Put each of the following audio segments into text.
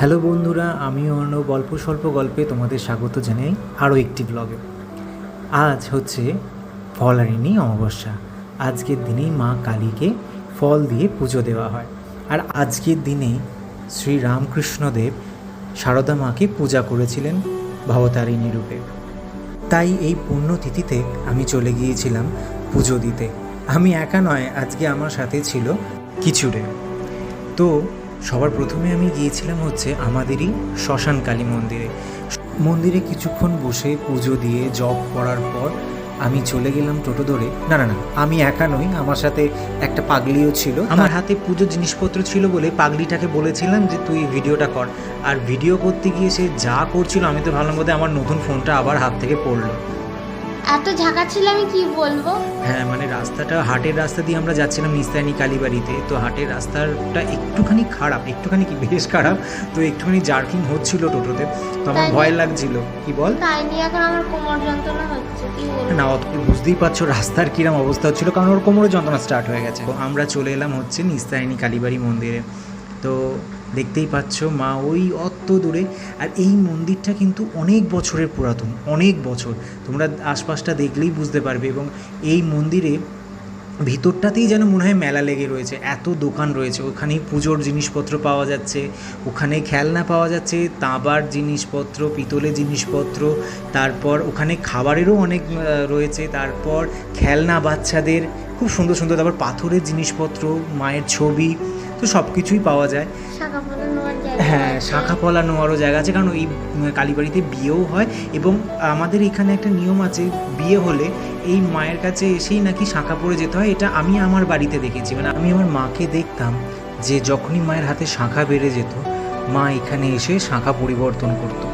Hello বন্ধুরা, আমি অর্ণব অল্প স্বল্প গল্পে তোমাদের স্বাগত জানাই আরও একটি ব্লগে। আজ হচ্ছে ফলারিণী অমাবস্যা। আজকের দিনেই মা কালীকে ফল দিয়ে পুজো দেওয়া হয়। আর আজকের দিনেই শ্রী রামকৃষ্ণদেব সারদা মাকে পূজা করেছিলেন ভবতারিণী রূপে। তাই এই পুণ্যতিথিতে আমি চলে গিয়েছিলাম পুজো দিতে। আমি একা নয়, আজকে আমার সাথে ছিল কিছুরে। তো সবার প্রথমে আমি গিয়েছিলাম হচ্ছে আমাদেরই শ্মশান কালী মন্দিরে কিছুক্ষণ বসে পুজো দিয়ে জপ করার পর আমি চলে গেলাম টোটো ধরে। না, আমি একা নই, আমার সাথে একটা পাগলিও ছিল। আমার হাতে পুজো জিনিসপত্র ছিল বলে পাগলিটাকে বলেছিলাম যে তুই ভিডিওটা কর। আর ভিডিও করতে গিয়ে সে যা করছিল, আমি তো ভাবলাম বোধহয় আমার নতুন ফোনটা আবার হাত থেকে পড়লো। এত ঝাঁকাচ্ছিল, আমি কি বলবো। হ্যাঁ, মানে রাস্তাটা হাটের রাস্তা দিয়ে আমরা যাচ্ছিলাম নিস্তায়নী কালীবাড়িতে। তো হাটের রাস্তাটা একটুখানি খারাপ, একটুখানি কি বেশ খারাপ। তো একটুখানি জার্কিং হচ্ছিল টোটোতে, তো আমার ভয় লাগছিল। কি বল? তাই নিয়ে এখন আমার কোমর যন্ত্রণা হচ্ছে, কি বলবো না, অত বুঝতেই পারছো রাস্তার কিরম অবস্থা হচ্ছিল, কারণ ওর কোমরে যন্ত্রণা স্টার্ট হয়ে গেছে। তো আমরা চলে এলাম হচ্ছে নিস্তায়নী কালীবাড়ি মন্দিরে। তো দেখতেই পাচ্ছ মা ওই অত দূরে। আর এই মন্দিরটা কিন্তু অনেক বছরের পুরাতন, অনেক বছর। তোমরা আশপাশটা দেখলেই বুঝতে পারবে। এবং এই মন্দিরে ভিতরটাতেই যেন মনে হয় মেলা লেগে রয়েছে, এত দোকান রয়েছে। ওখানেই পুজোর জিনিসপত্র পাওয়া যাচ্ছে, ওখানে খেলনা পাওয়া যাচ্ছে, তাঁবার জিনিসপত্র, পিতলের জিনিসপত্র, তারপর ওখানে খাবারেরও অনেক রয়েছে, তারপর খেলনা বাচ্চাদের খুব সুন্দর সুন্দর, তারপর পাথরের জিনিসপত্র, মায়ের ছবি, তো সব কিছুই পাওয়া যায়। হ্যাঁ, শাঁখা পলা নোয়ারও জায়গা আছে, কারণ এই কালীবাড়িতে বিয়েও হয়। এবং আমাদের এখানে একটা নিয়ম আছে, বিয়ে হলে এই মায়ের কাছে এসেই নাকি শাঁখা পরে যেতে হয়। এটা আমি আমার বাড়িতে দেখেছি, মানে আমি আমার মাকে দেখতাম যে যখনই মায়ের হাতে শাঁখা বেড়ে যেত, মা এখানে এসে শাঁখা পরিবর্তন করতো।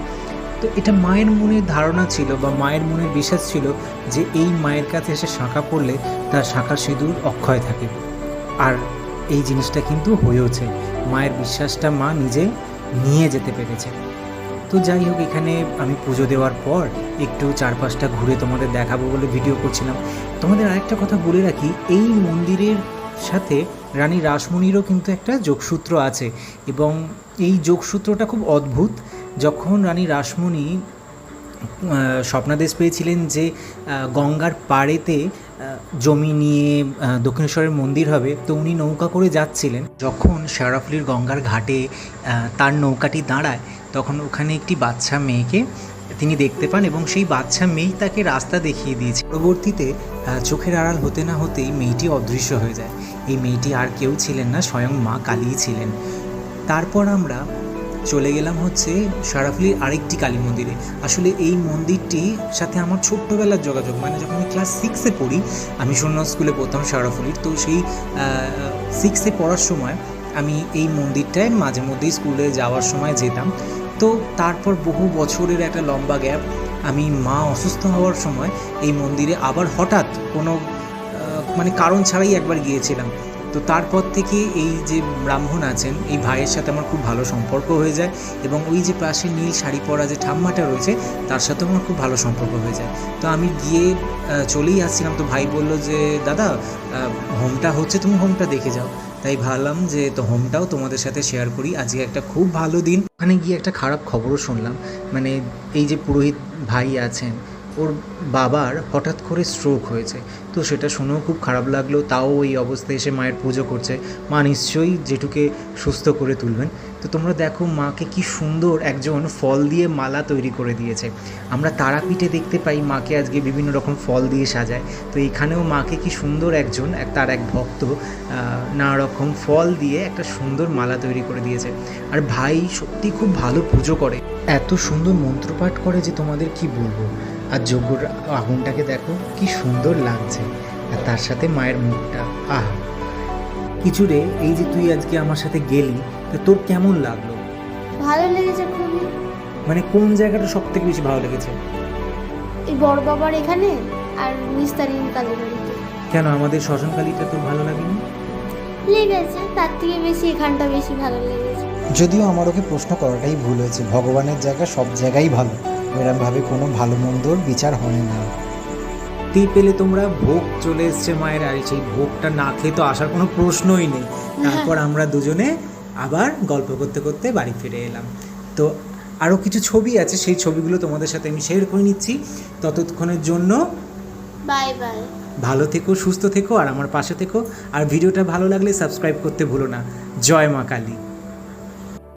তো এটা মায়ের মনের ধারণা ছিল বা মায়ের মনের বিশ্বাস ছিল যে এই মায়ের কাছে এসে শাঁখা পরলে তার শাঁখার সিঁদুর অক্ষয় থাকে। আর এই জিনিসটা কিন্তু হয়েওছে, মায়ের বিশ্বাসটা মা নিজে নিয়ে যেতে পেরেছে। তো যাই হোক, এখানে আমি পুজো দেওয়ার পর একটু চারপাশটা ঘুরে তোমাদের দেখাবো বলে ভিডিও করছিলাম। তোমাদের আরেকটা কথা বলে রাখি, এই মন্দিরের সাথে রানী রাসমণিরও কিন্তু একটা যোগসূত্র আছে। এবং এই যোগসূত্রটা খুব অদ্ভুত। যখন রানী রাসমণি স্বপ্নাদেশ পেয়েছিলেন যে গঙ্গার পাড়েতে জমি নিয়ে দক্ষিণেশ্বরের মন্দির হবে, তো উনি নৌকা করে যাচ্ছিলেন। যখন শেওড়াফুলির গঙ্গার ঘাটে তার নৌকাটি দাঁড়ায়, তখন ওখানে একটি বাচ্চা মেয়েকে তিনি দেখতে পান এবং সেই বাচ্চা মেয়েই তাকে রাস্তা দেখিয়ে দিয়েছে। পরবর্তীতে চোখের আড়াল হতে না হতেই মেয়েটি অদৃশ্য হয়ে যায়। এই মেয়েটি আর কেউ ছিলেন না, স্বয়ং মা কালীই ছিলেন। তারপর আমরা চলে গেলাম হচ্ছে শেওড়াফুলির আরেকটি কালী মন্দিরে। আসলে এই মন্দিরটির সাথে আমার ছোট্টবেলার যোগাযোগ, মানে যখন আমি ক্লাস 6-এ পড়ি, আমি শূন্য স্কুলে পড়তাম শেওড়াফুলির। তো সেই 6-এ পড়ার সময় আমি এই মন্দিরটায় মাঝে মধ্যেই স্কুলে যাওয়ার সময় যেতাম। তো তারপর বহু বছরের একটা লম্বা গ্যাপ, আমি মা অসুস্থ হওয়ার সময় এই মন্দিরে আবার হঠাৎ কোনো মানে কারণ ছাড়াই একবার গিয়েছিলাম। তো তারপর থেকে এই যে ব্রাহ্মণ আছেন, এই ভাইয়ের সাথে আমার খুব ভালো সম্পর্ক হয়ে যায়। এবং ওই যে পাশে নীল শাড়ি পরা যে ঠাম্মাটা রয়েছে, তার সাথেও আমার খুব ভালো সম্পর্ক হয়ে যায়। তো আমি গিয়ে চলেই আসছিলাম, তো ভাই বলল যে দাদা হোমটা হচ্ছে, তুমি হোমটা দেখে যাও। তাই ভাবলাম যে তো হোমটাও তোমাদের সাথে শেয়ার করি। আজকে একটা খুব ভালো দিন। ওখানে গিয়ে একটা খারাপ খবরও শুনলাম, মানে এই যে পুরোহিত ভাই আছেন, ওর বাবার হঠাৎ করে স্ট্রোক হয়েছে। তো সেটা শুনেও খুব খারাপ লাগলো। তাও ওই অবস্থায় এসে মায়ের পুজো করছে। মা নিশ্চয়ই জেঠুকে সুস্থ করে তুলবেন। তো তোমরা দেখো মাকে কি সুন্দর একজন ফল দিয়ে মালা তৈরি করে দিয়েছে। আমরা তারাপীঠে দেখতে পাই মাকে আজকে বিভিন্ন রকম ফল দিয়ে সাজায়। তো এখানেও মাকে কি সুন্দর একজন তার এক ভক্ত নানা রকম ফল দিয়ে একটা সুন্দর মালা তৈরি করে দিয়েছে। আর ভাই সত্যি খুব ভালো পুজো করে, এত সুন্দর মন্ত্রপাঠ করে যে তোমাদের কি বলবো। আর যজ্ঞর আগুনটাকে দেখো কি সুন্দর লাগছে, আর তার সাথে মায়ের মুখটা, আহা। কিছুরে, এই যে তুই আজকে আমার সাথে গেলি, তো তোর কেমন লাগলো? ভালো লেগেছে খুবই। মানে কোন জায়গাটা সব থেকে বেশি ভালো লেগেছে? এই বড় বাবার এখানে আর নিস্তারিণী কালীবাড়িতে। কেন আমাদের শ্মশান কালীটা তোর ভালো লাগেনি? লেগেছে, তার থেকে বেশি এখানটা বেশি ভালো লেগেছে। যদিও আমার ওকে প্রশ্ন করাটাই ভুল হয়েছে। ভগবানের জায়গা সব জায়গায় ভালো, এরমভাবে কোনো ভালো মন্দর বিচার হয় না। পেলে তোমরা ভোগ চলে এসছে মায়ের, আর সেই ভোগটা না খেয়ে তো আসার কোনো প্রশ্নই নেই। তারপর আমরা দুজনে আবার গল্প করতে করতে বাড়ি ফিরে এলাম। তো আরও কিছু ছবি আছে, সেই ছবিগুলো তোমাদের সাথে আমি শেয়ার করে নিচ্ছি। ততক্ষণের জন্য বাই বাই। ভালো থেকো, সুস্থ থেকো, আর আমার পাশে থেকো। আর ভিডিওটা ভালো লাগলে সাবস্ক্রাইব করতে ভুলো না। জয় মা কালী।